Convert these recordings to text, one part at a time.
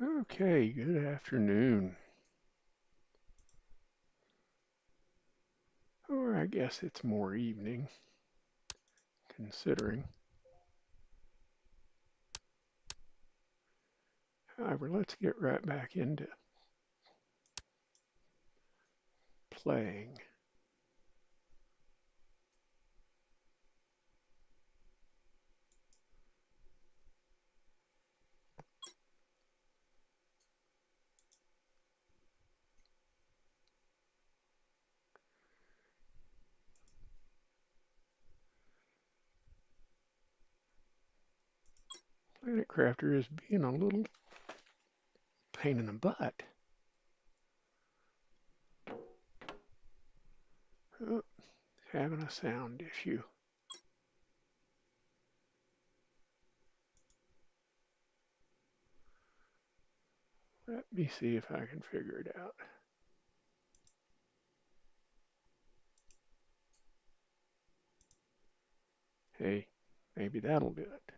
Okay, good afternoon. Or I guess it's more evening, considering. However, let's get right back into playing. Planet Crafter is being a little pain in the butt. Oh, having a sound issue. Let me see if I can figure it out. Hey, maybe that'll do it.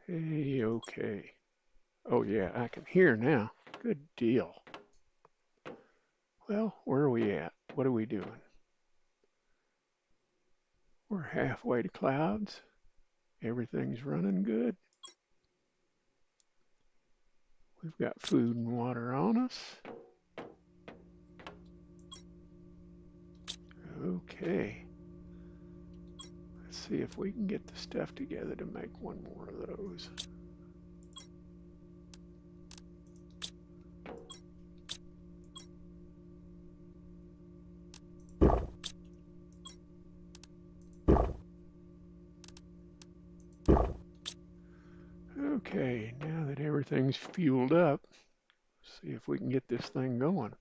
Hey, okay. Oh yeah, I can hear now. Good deal. Well, where are we at? What are we doing? We're halfway to clouds. Everything's running good. We've got food and water on us. Okay. Let's see if we can get the stuff together to make one more of those. Okay, now that everything's fueled up, see if we can get this thing going.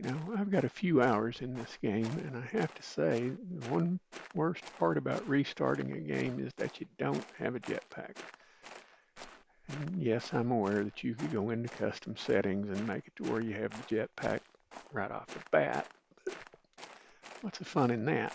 You know, I've got a few hours in this game, and I have to say, the one worst part about restarting a game is that you don't have a jetpack. And yes, I'm aware that you could go into custom settings and make it to where you have the jetpack right off the bat. But what's the fun in that?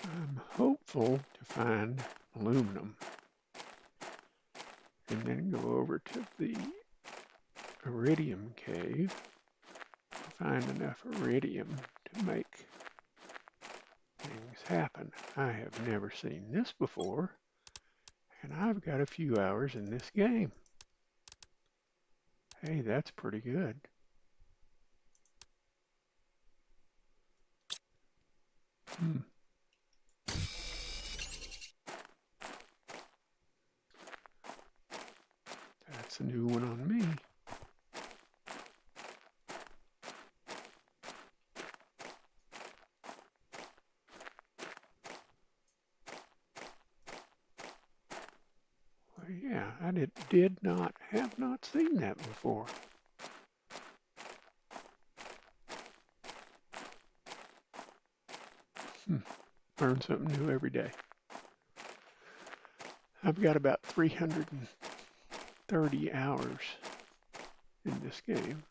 I'm hopeful to find aluminum and then go over to the iridium cave, find enough iridium to make things happen. I have never seen this before, and I've got a few hours in this game. Hey, that's pretty good. Hmm. That's a new one on me. Well, yeah, I have not seen that before. Hmm. Learn something new every day. I've got about 330 hours in this game,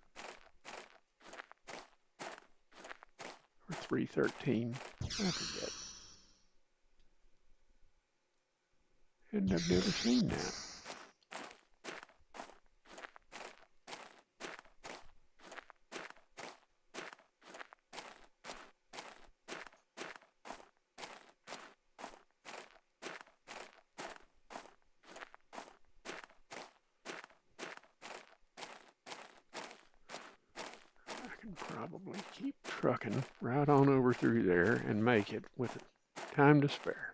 or 313, I forget. And I've never seen that. can probably keep trucking right on over through there and make it with time to spare.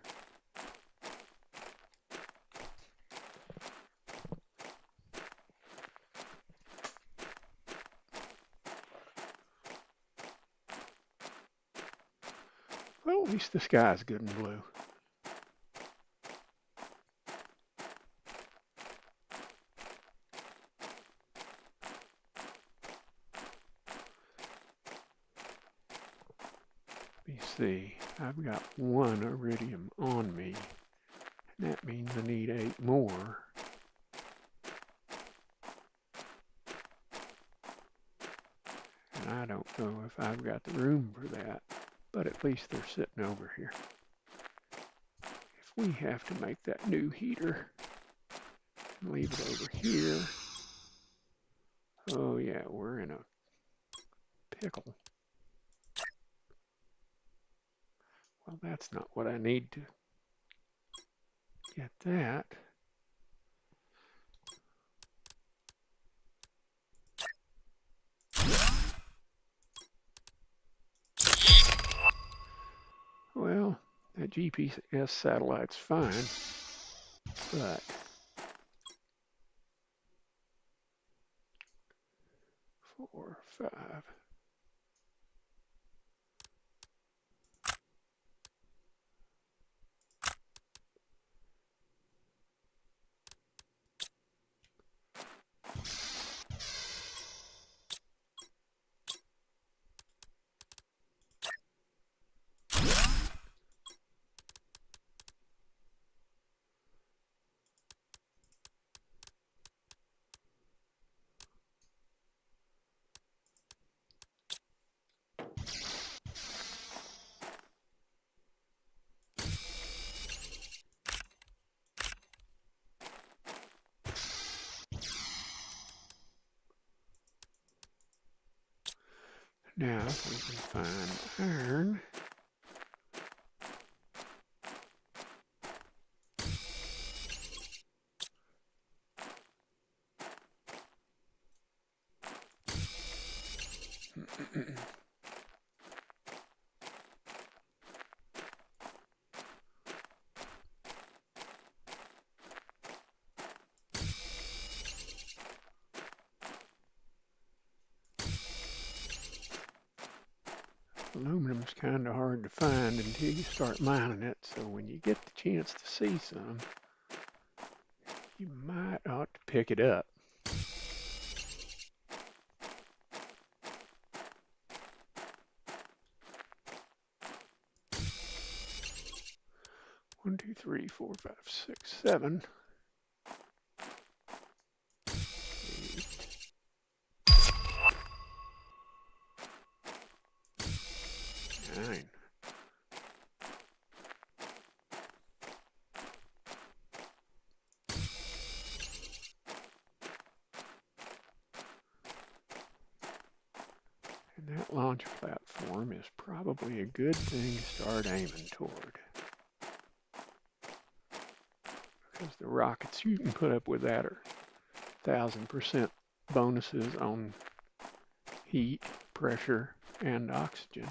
Well, at least the sky's good and blue. Let me see. I've got 1 iridium on me. And that means I need 8 more. And I don't know if I've got the room for that, but at least they're sitting over here. If we have to make that new heater, leave it over here. Oh yeah, we're in a pickle. Well, that's not what I need to get that. Well, that GPS satellite's fine, but 4, 5. Now, if we can find iron, aluminum's kind of hard to find until you start mining it, so when you get the chance to see some, you might ought to pick it up. One, two, three, 4, 5, 6, 7. 9. And that launch platform is probably a good thing to start aiming toward. Because the rockets you can put up with that are 1,000% bonuses on heat, pressure, and oxygen.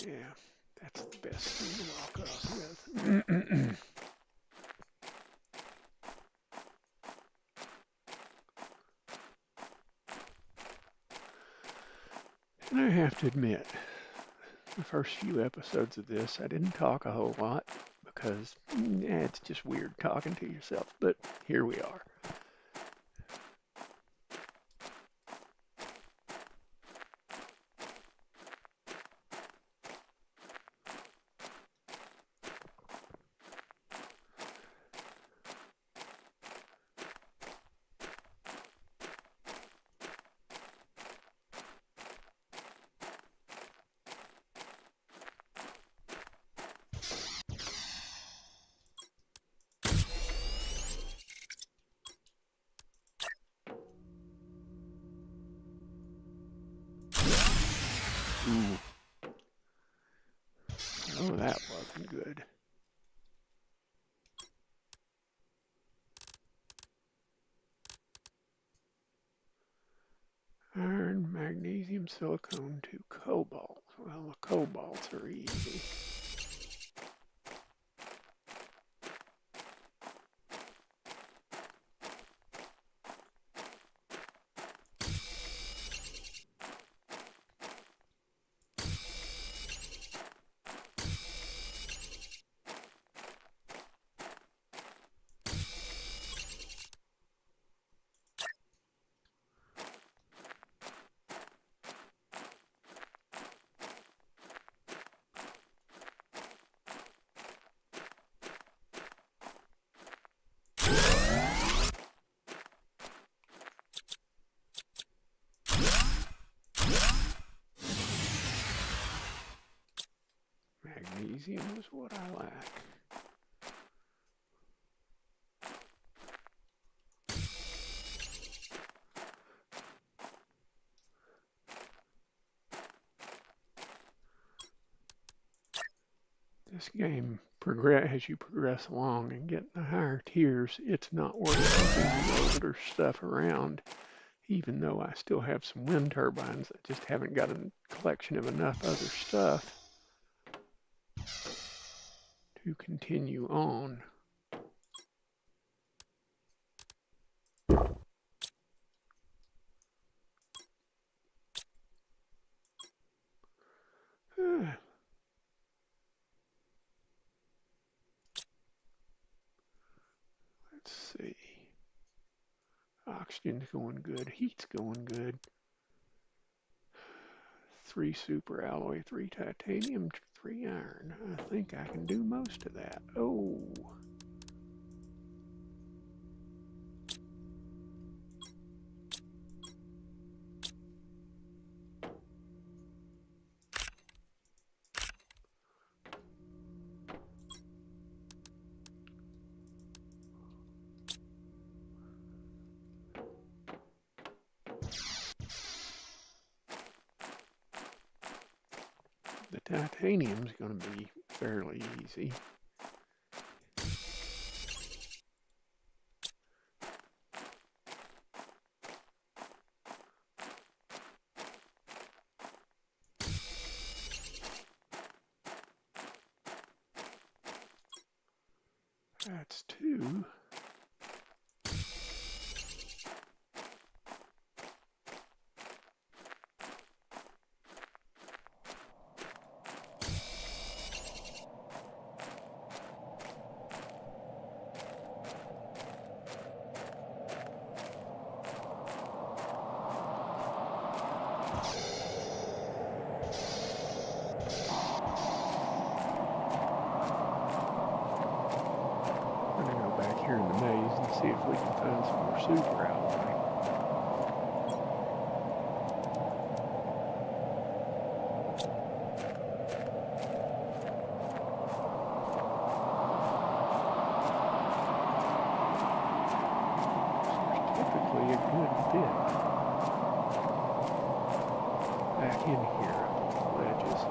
Yeah, that's the best thing to walk off with. And I have to admit, the first few episodes of this, I didn't talk a whole lot because it's just weird talking to yourself, but here we are. Ooh. Oh, that wasn't good. Iron, magnesium, silicone to cobalt. Well, the cobalts are easy. Magnesium is what I lack. This game, as you progress along and get in the higher tiers, it's not worth keeping the older stuff around, even though I still have some wind turbines. I just haven't got a collection of enough other stuff to continue on. Let's see. Oxygen's going good. Heat's going good. 3 super alloy, 3 titanium, 3 iron. I think I can do most of that. Oh. The titanium's going to be fairly easy. That's 2. Here in the maze and see if we can find some more super alloy. There's typically a good bit back in here up on the ledges.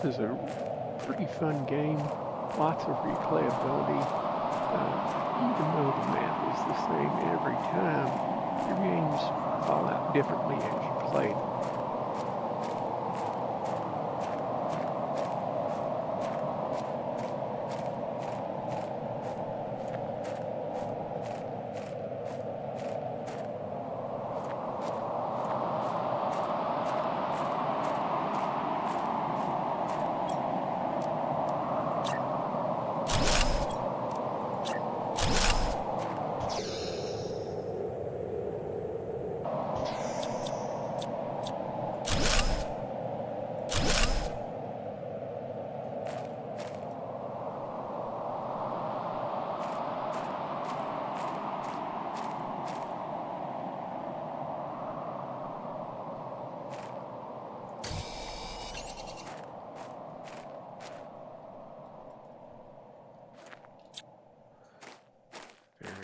This is a pretty fun game, lots of replayability. Even though the map is the same every time, your games fall out differently as you play them.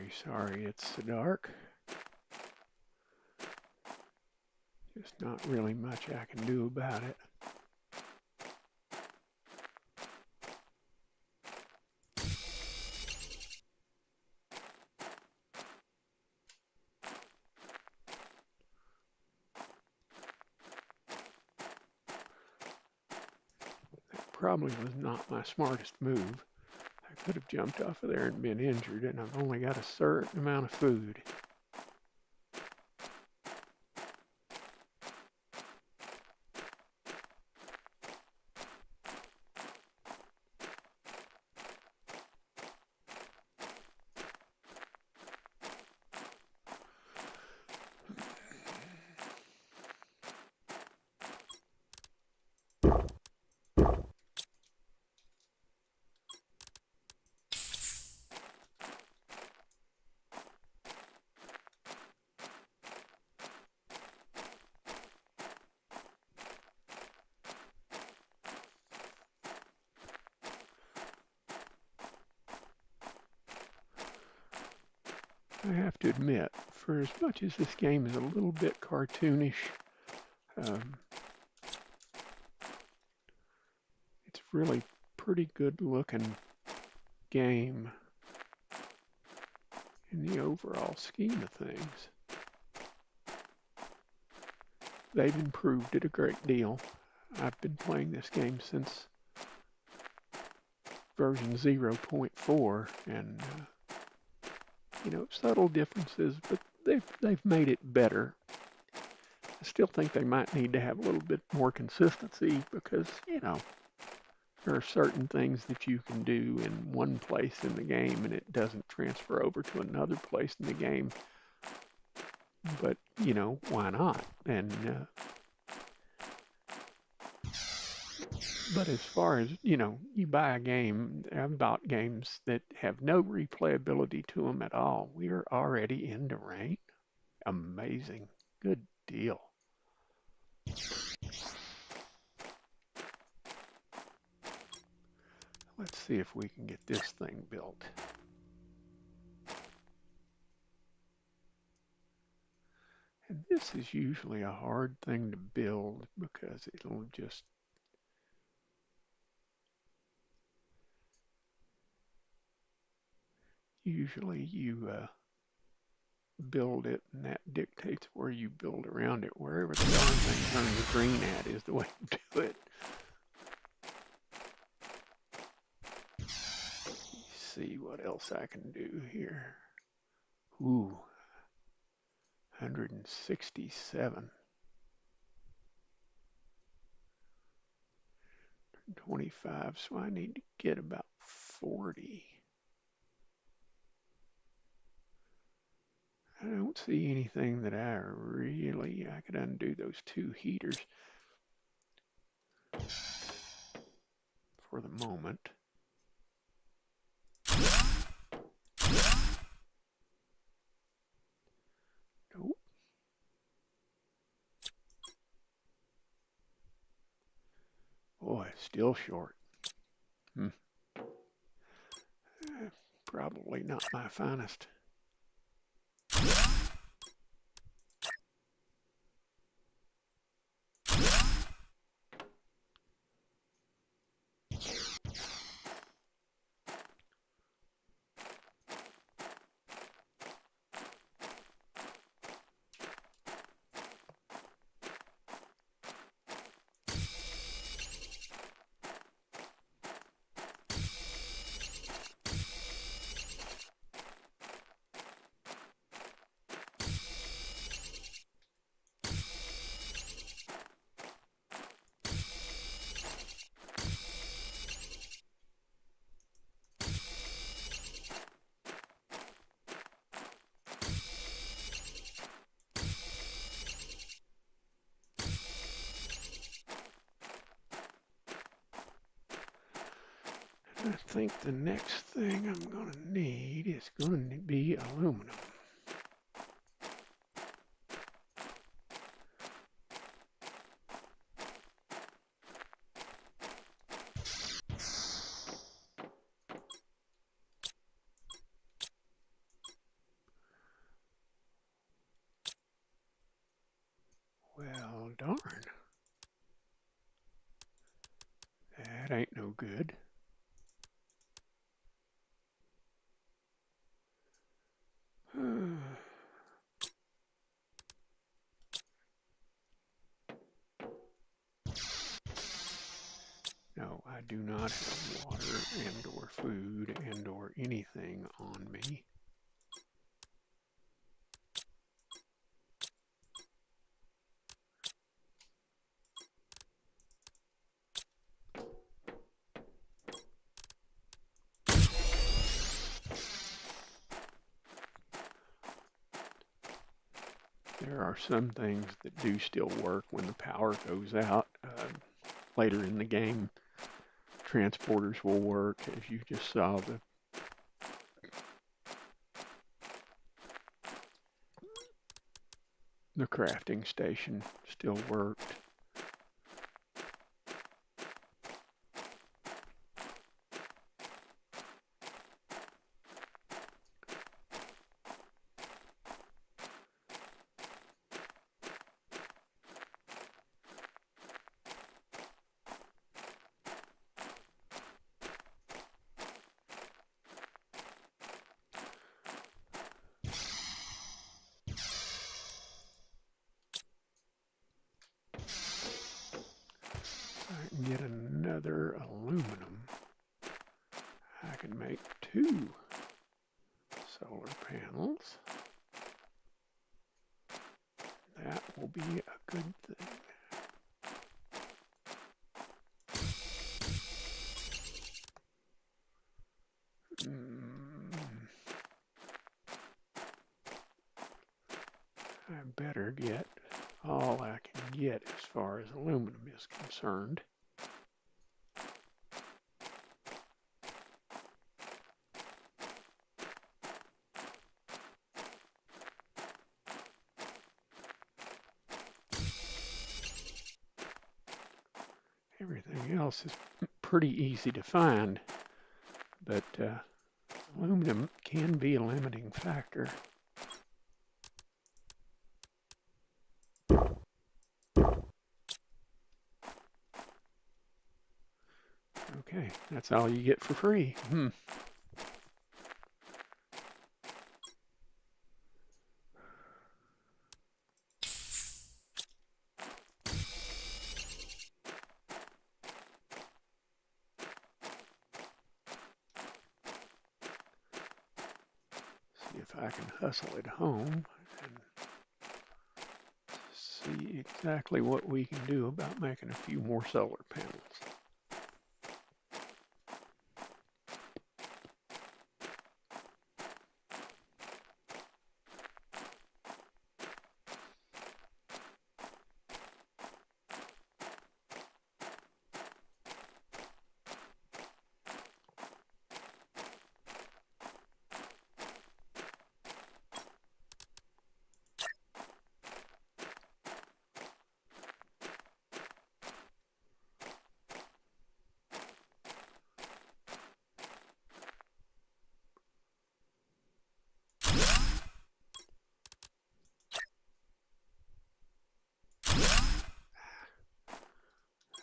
very sorry it's so dark. There's not really much I can do about it. That probably was not my smartest move. I could have jumped off of there and been injured, and I've only got a certain amount of food. I have to admit, for as much as this game is a little bit cartoonish, um, it's really pretty good looking game in the overall scheme of things. They've improved it a great deal. I've been playing this game since version 0.4, and subtle differences, but they've made it better. I still think they might need to have a little bit more consistency because, there are certain things that you can do in one place in the game and it doesn't transfer over to another place in the game. But, why not? And but as far as, you buy a game, I've bought games that have no replayability to them at all. We are already into rain. Amazing. Good deal. Let's see if we can get this thing built. And this is usually a hard thing to build because it'll just usually you build it and that dictates where you build around it. Wherever the darn thing turns green at is the way to do it. Let's see what else I can do here. Ooh, 167. 25, so I need to get about 40. I don't see anything that I could undo those two heaters for the moment. Nope. Boy, still short. Probably not my finest. I think the next thing I'm going to need is going to be aluminum. good. No, I do not have water and or food and or anything on me. There are some things that do still work when the power goes out. Later in the game, transporters will work, as you just saw. The crafting station still worked. I can get another aluminum. I can make 2 solar panels. That will be a good thing. I better get all I can get as far as aluminum is concerned. Everything else is pretty easy to find, but aluminum can be a limiting factor. Okay, that's all you get for free. See if I can hustle at home and see exactly what we can do about making a few more solar panels.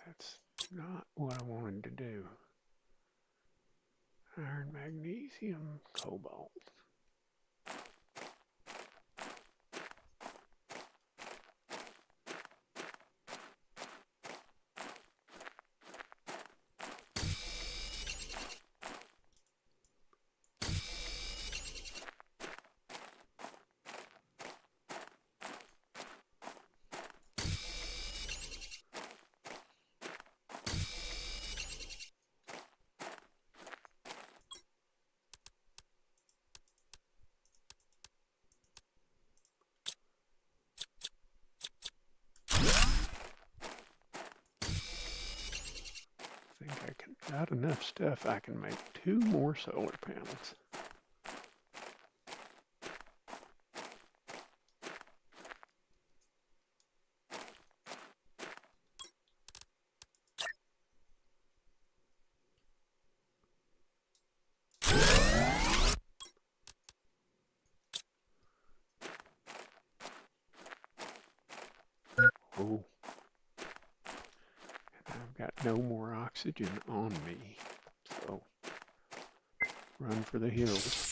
That's not what I wanted to do. Iron, magnesium, cobalt. I think I got enough stuff. I can make 2 more solar panels. Oh, and I've got no more oxygen. oxygen on me. So run for the hills.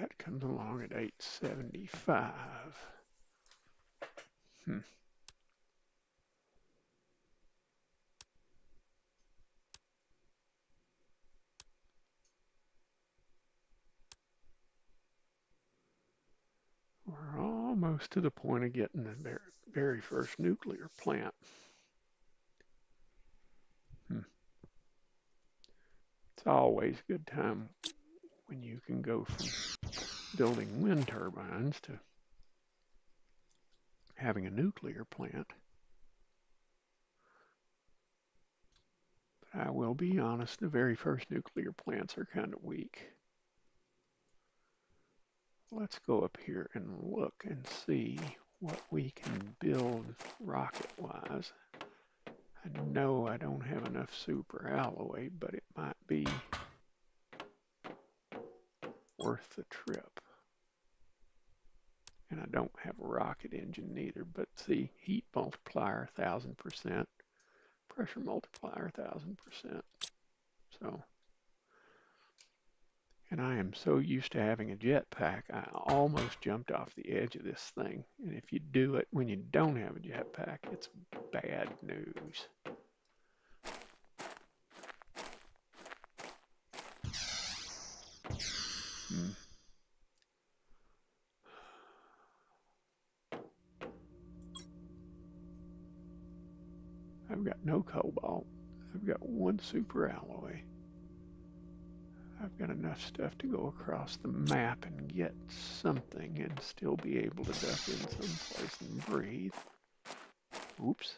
That comes along at 875. We're almost to the point of getting the very first nuclear plant. It's always a good time when you can go from building wind turbines to having a nuclear plant. But I will be honest, the very first nuclear plants are kind of weak. Let's go up here and look and see what we can build rocket-wise. I know I don't have enough superalloy, but it might be worth the trip. And I don't have a rocket engine either, but see, heat multiplier 1000%, pressure multiplier 1000%. So, and I am so used to having a jetpack, I almost jumped off the edge of this thing. And if you do it when you don't have a jetpack, it's bad news. I've got no cobalt. I've got one superalloy. I've got enough stuff to go across the map and get something and still be able to duck in someplace and breathe. Oops.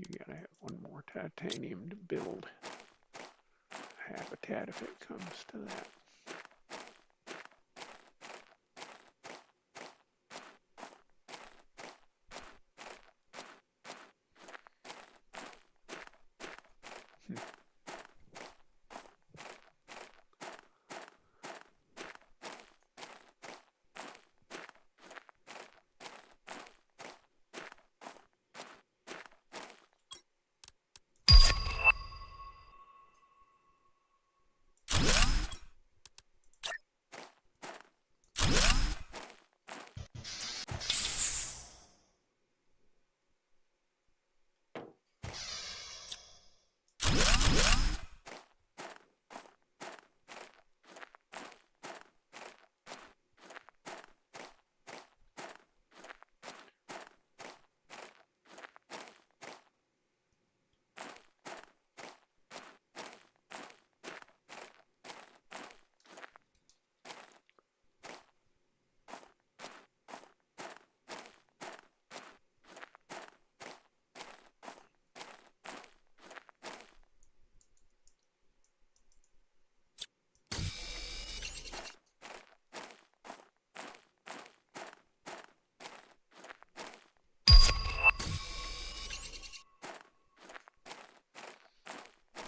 You gotta have one more titanium to build habitat if it comes to that.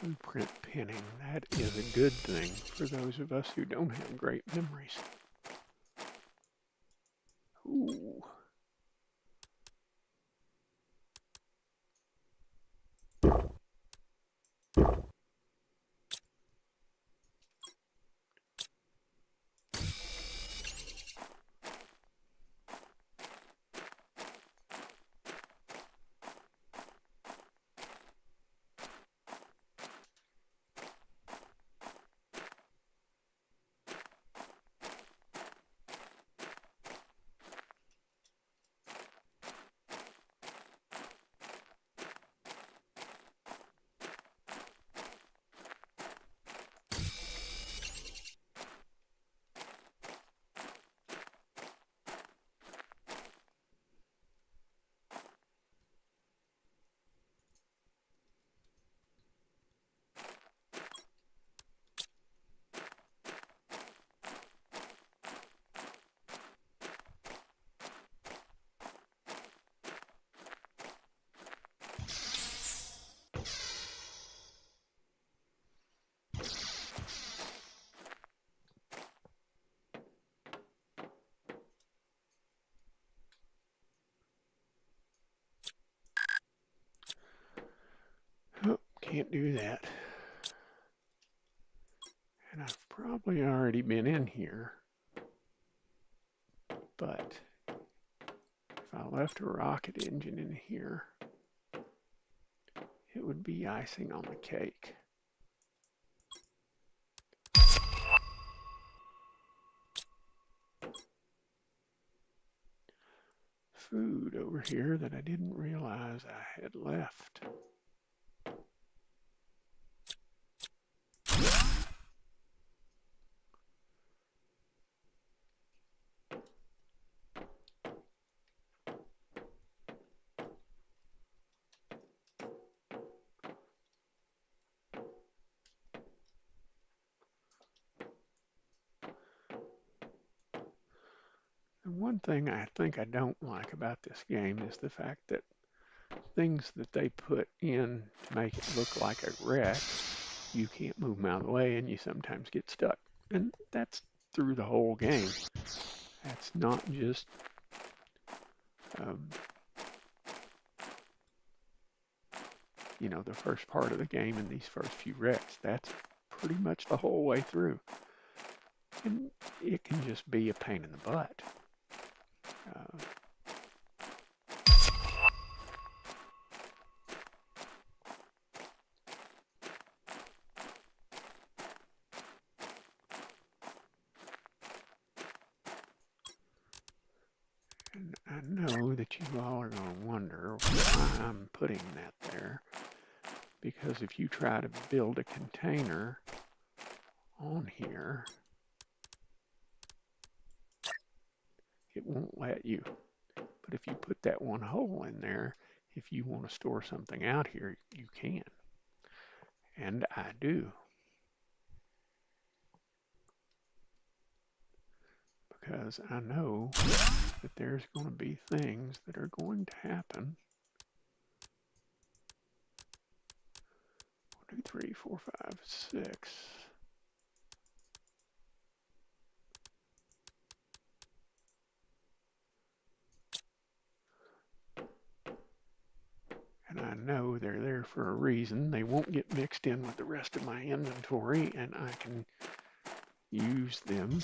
Blueprint pinning. That is a good thing for those of us who don't have great memories. Ooh. Oh, can't do that. And I've probably already been in here, but if I left a rocket engine in here, it would be icing on the cake. Food over here that I didn't realize I had left. And one thing I think I don't like about this game is the fact that things that they put in to make it look like a wreck, you can't move them out of the way and you sometimes get stuck. And that's through the whole game. That's not just the first part of the game and these first few wrecks. That's pretty much the whole way through. And it can just be a pain in the butt. And I know that you all are going to wonder why I'm putting that there. Because if you try to build a container on here, it won't let you. But if you put that one hole in there, if you want to store something out here, you can. And I do. Because I know that there's going to be things that are going to happen. 1, 2, 3, 4, 5, 6. And I know they're there for a reason. They won't get mixed in with the rest of my inventory, and I can use them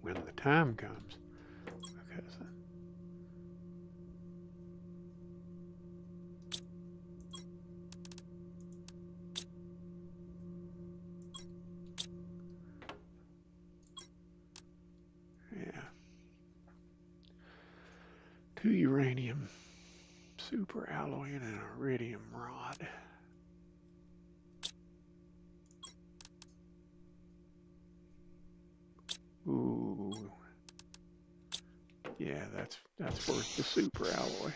when the time comes. Because yeah. 2 uranium, super alloy, and an iridium rod. Ooh. Yeah, that's worth the super alloy.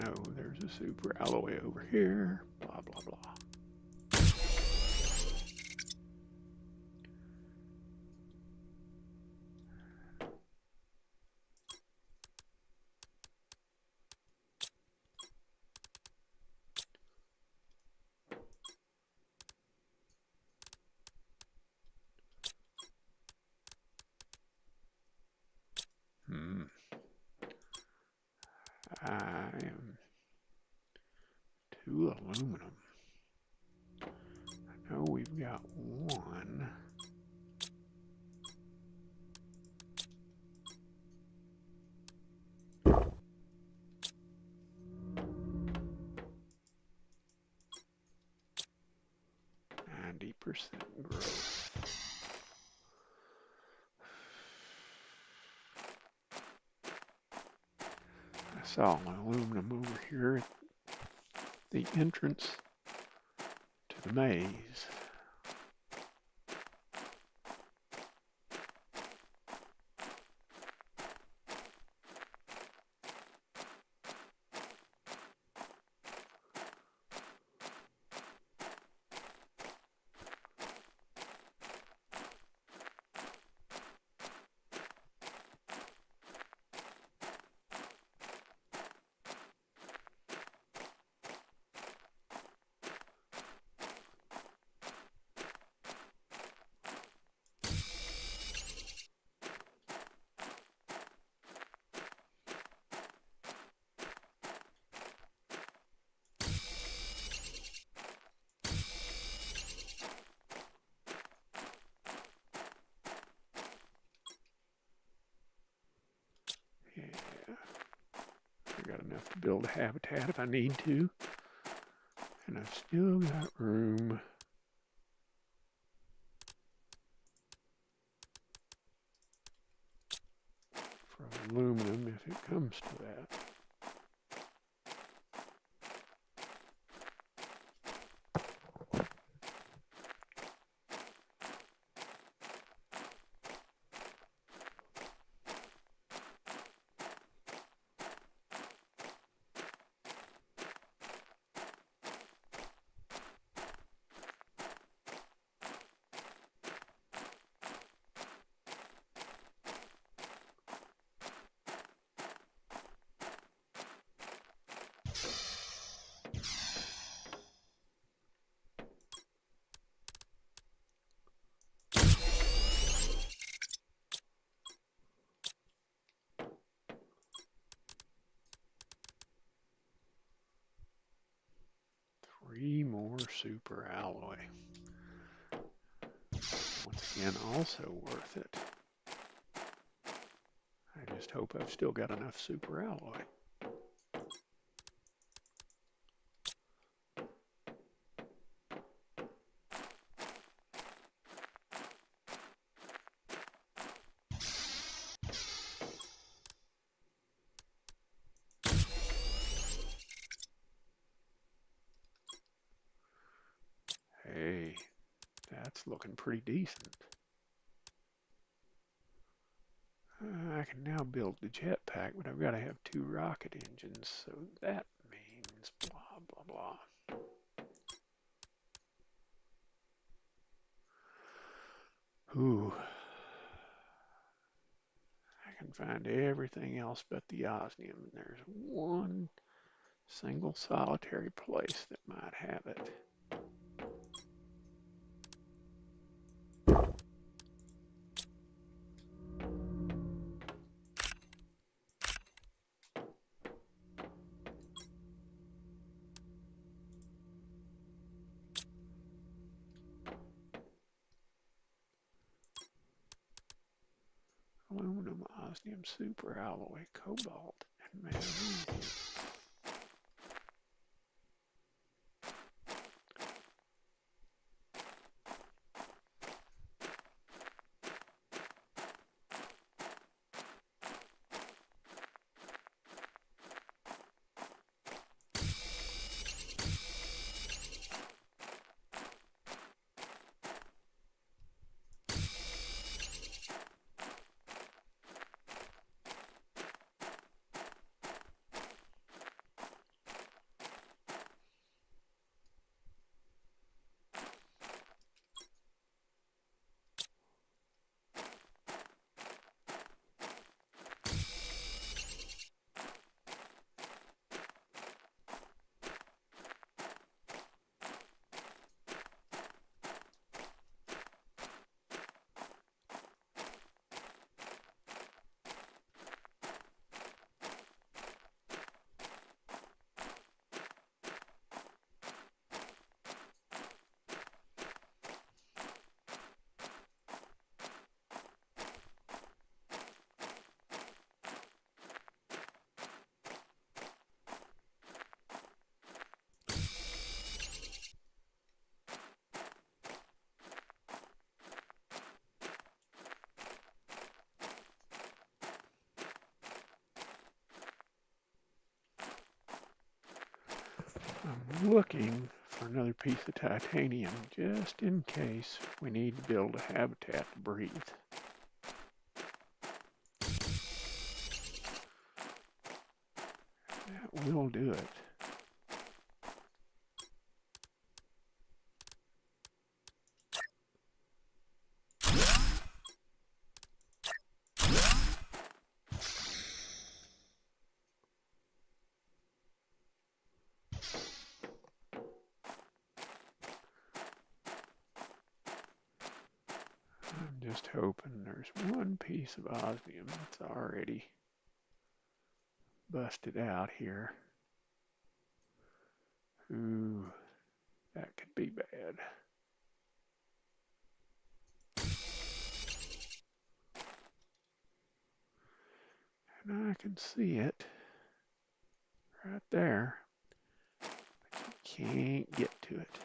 know there's a super alloy over here, blah, blah, blah. I am 2 aluminum. I know we've got 1. % growth. I saw my aluminum over here at the entrance to the maze. Yeah, I got enough to build a habitat if I need to. And I've still got room for aluminum if it comes to that. Three more super alloy. Once again, also worth it. I just hope I've still got enough super alloy. Hey, that's looking pretty decent. I can now build the jetpack, but I've got to have 2 rocket engines, so that means blah, blah, blah. Ooh. I can find everything else but the osmium, and there's one single solitary place that might have it. Aluminum, osmium, superalloy, cobalt, and magnesium. looking for another piece of titanium just in case we need to build a habitat to breathe. That will do it. I'm just hoping there's one piece of osmium that's already busted out here. Ooh, that could be bad. And I can see it right there, but you can't get to it.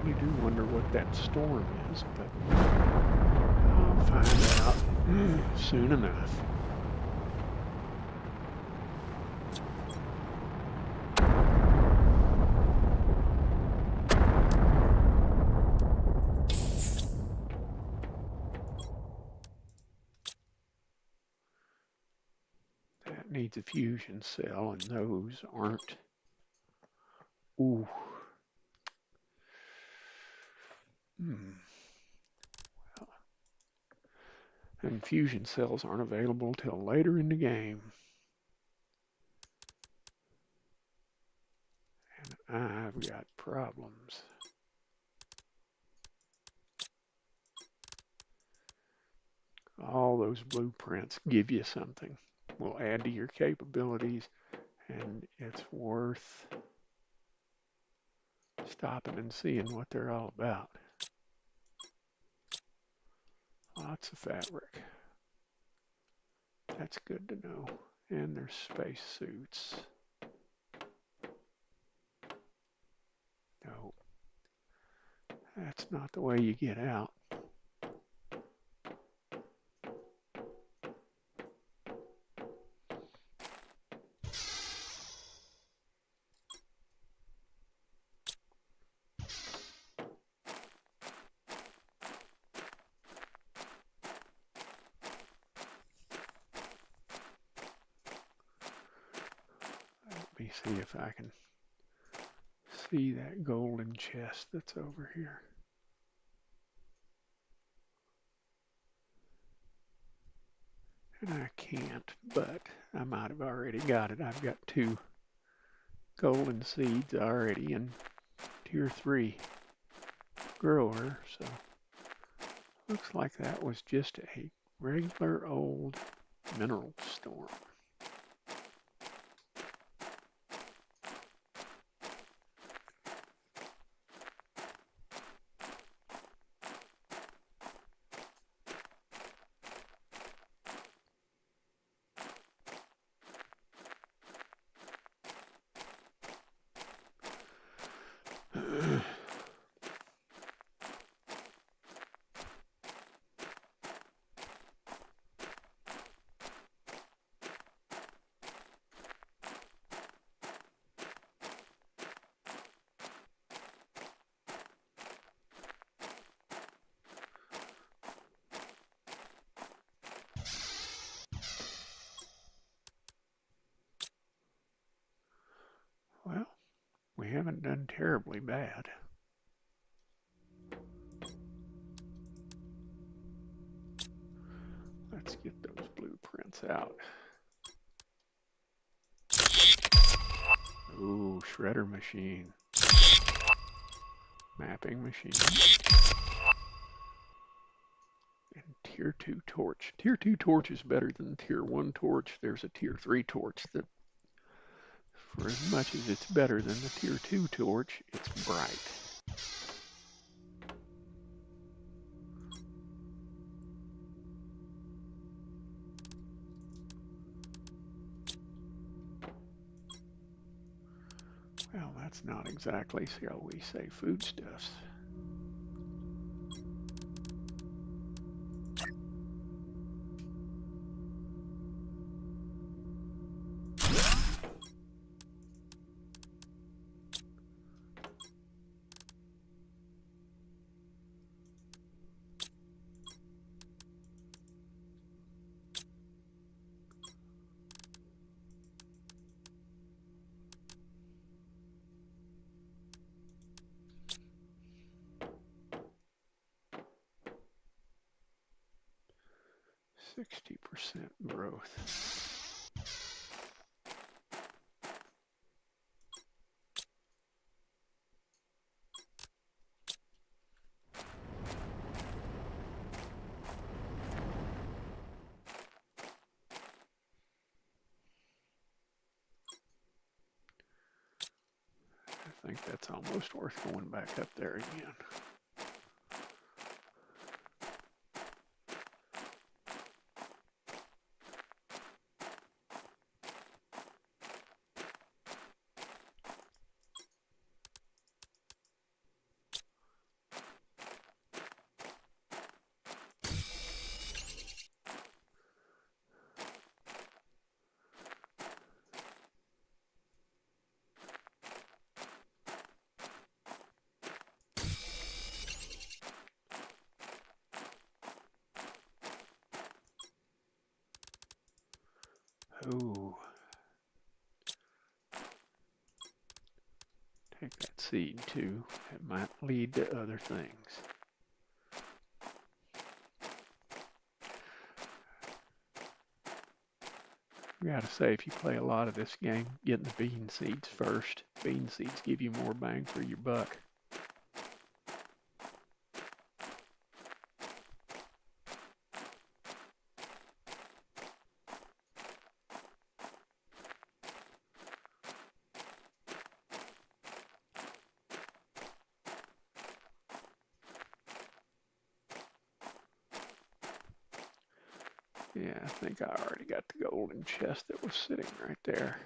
I do wonder what that storm is, but I'll find out soon enough. That needs a fusion cell, and those aren't. Ooh. Well, and fusion cells aren't available till later in the game. And I've got problems. All those blueprints give you something, will add to your capabilities, and it's worth stopping and seeing what they're all about. Lots of fabric. That's good to know. And there's space suits. No, that's not the way you get out. Let me see if I can see that golden chest that's over here. And I can't, but I might have already got it. I've got 2 golden seeds already in tier 3 grower, so looks like that was just a regular old mineral storm. haven't done terribly bad. Let's get those blueprints out. Ooh, shredder machine. Mapping machine. And tier 2 torch. Tier 2 torch is better than tier 1 torch. There's a tier 3 torch that, for as much as it's better than the tier 2 torch, it's bright. Well, that's not exactly, shall we say, foodstuffs. %60 growth. I think that's almost worth going back up there again. Ooh. Take that seed too. It might lead to other things. I gotta say, if you play a lot of this game, getting the bean seeds first. Bean seeds give you more bang for your buck. Yeah, I think I already got the golden chest that was sitting right there.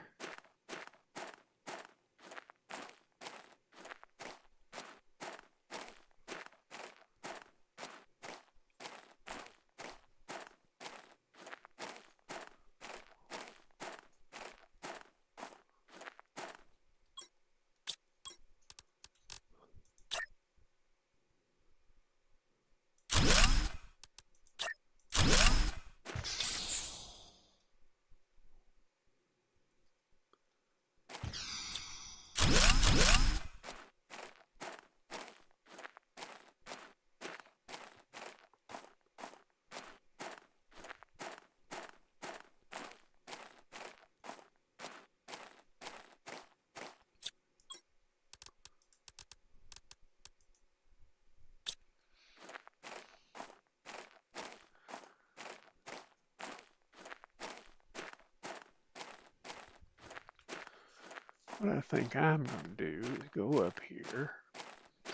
What I think I'm going to do is go up here,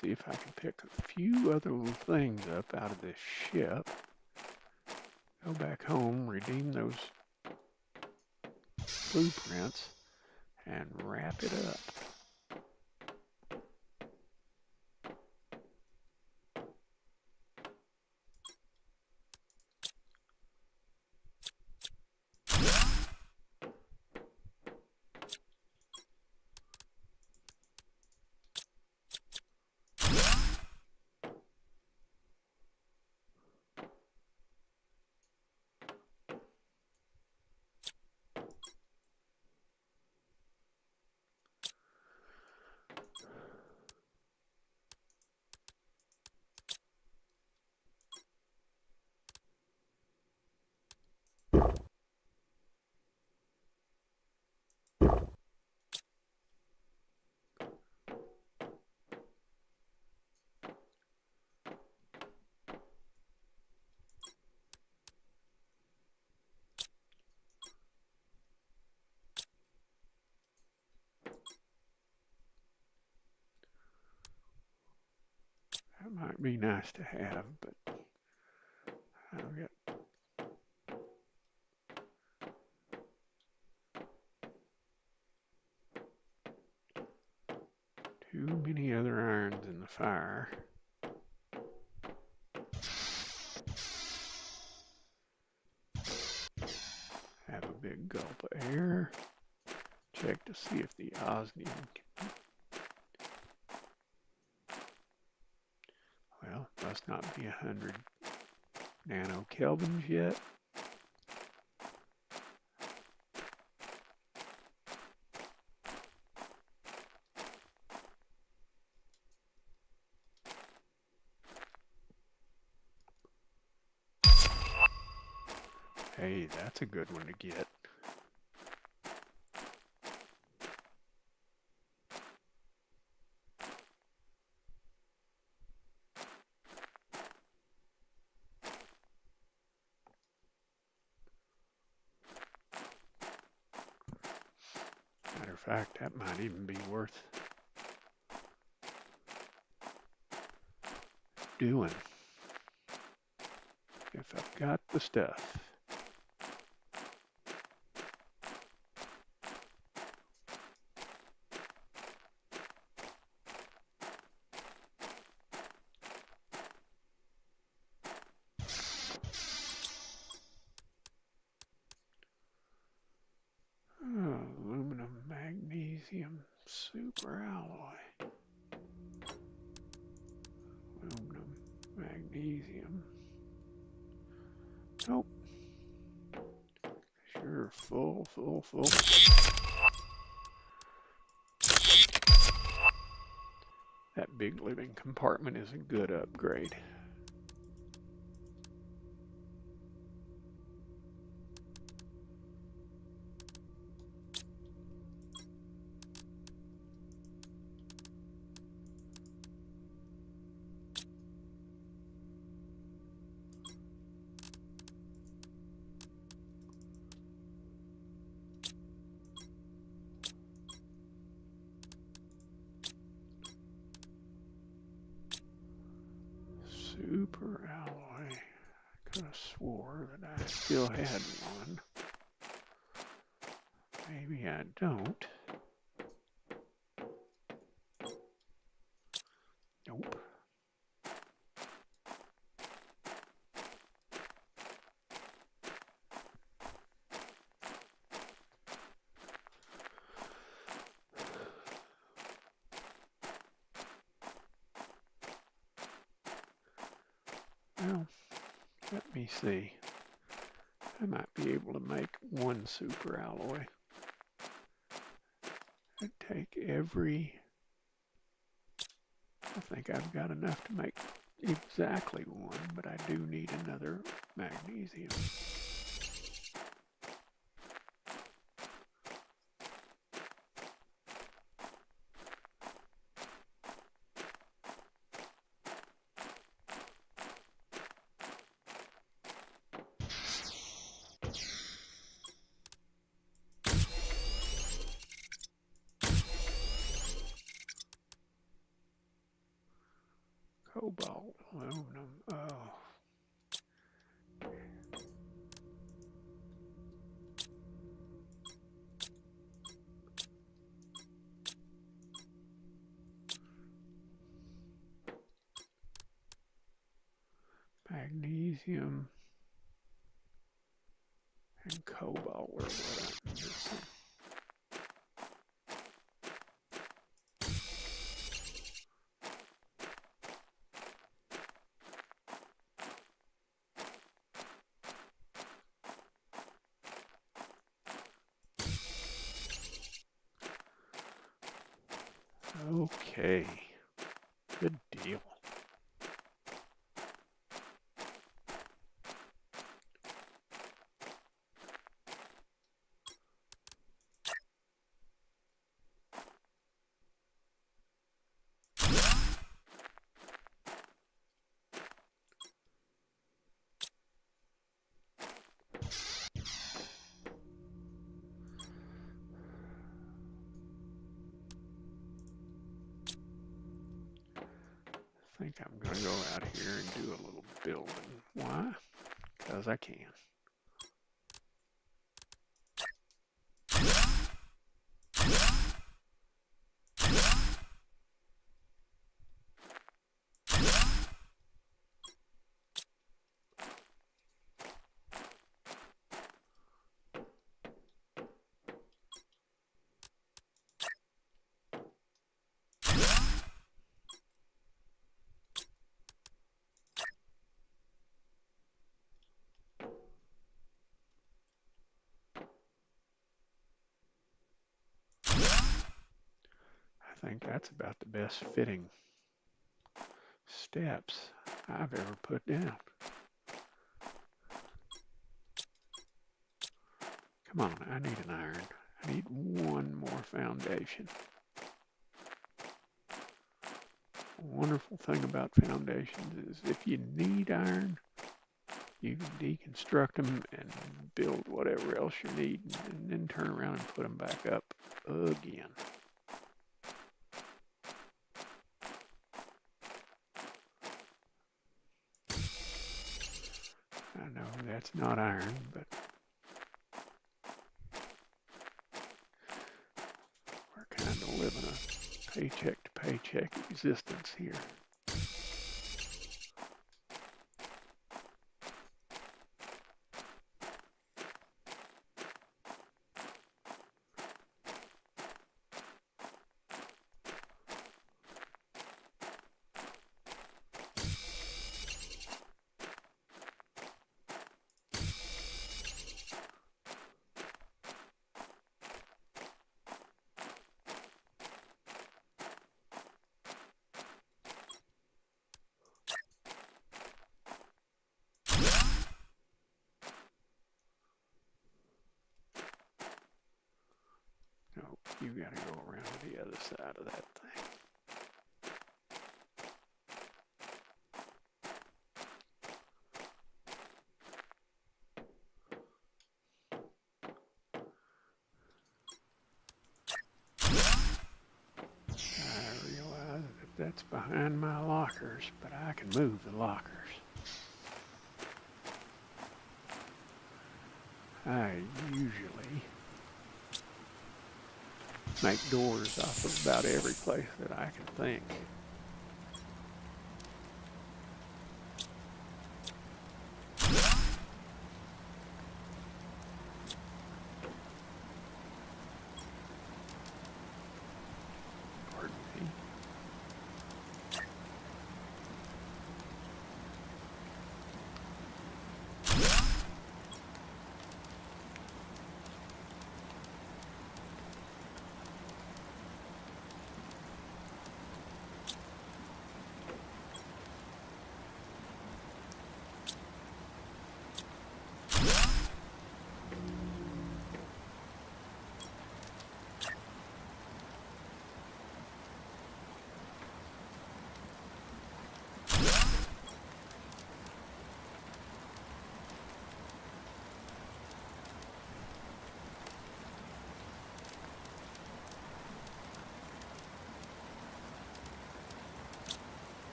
see if I can pick a few other little things up out of this ship, go back home, redeem those blueprints, and wrap it up. That might be nice to have, but I've got too many other irons in the fire. Have a big gulp of air. Check to see if the osmium can, well, must not be 100 nanokelvins yet. Hey, that's a good one to get. Matter of fact, that might even be worth doing if I've got the stuff. Oh, aluminum magnesium superalloy. Aluminum magnesium. Nope. Sure, full. That big living compartment is a good upgrade. Superalloy. I could have swore that I still had one. Maybe I don't. Nope. Well, let me see. I might be able to make one superalloy. I'd take every... I think I've got enough to make exactly one, but I do need another magnesium. Cobalt, aluminum, oh. Magnesium and cobalt were what I'm missing. Okay, good deal. think I'm going to go out here and do a little building. Why? Because I can. I think that's about the best fitting steps I've ever put down. Come on, I need an iron. I need one more foundation. The wonderful thing about foundations is if you need iron, you can deconstruct them and build whatever else you need and then turn around and put them back up again. I know that's not iron, but we're kind of living a paycheck to paycheck existence here. No, you gotta go around to the other side of that thing. I realize that that's behind my lockers, but I can move the lockers. I usually make doors off of about every place that I can think. Pardon me.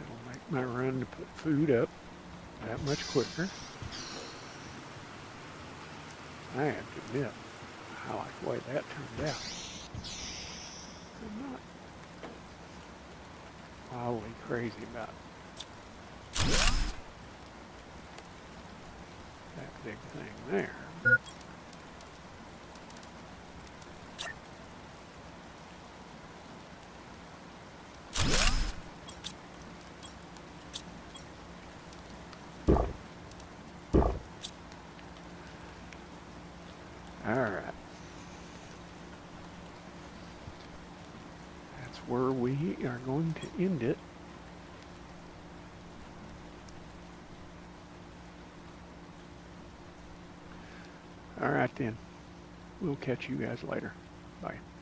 It'll make my run to put food up that much quicker. I have to admit, I like the way that turned out. I'm not wildly crazy about that big thing there. All right. That's where we are going to end it. All right then. We'll catch you guys later. Bye.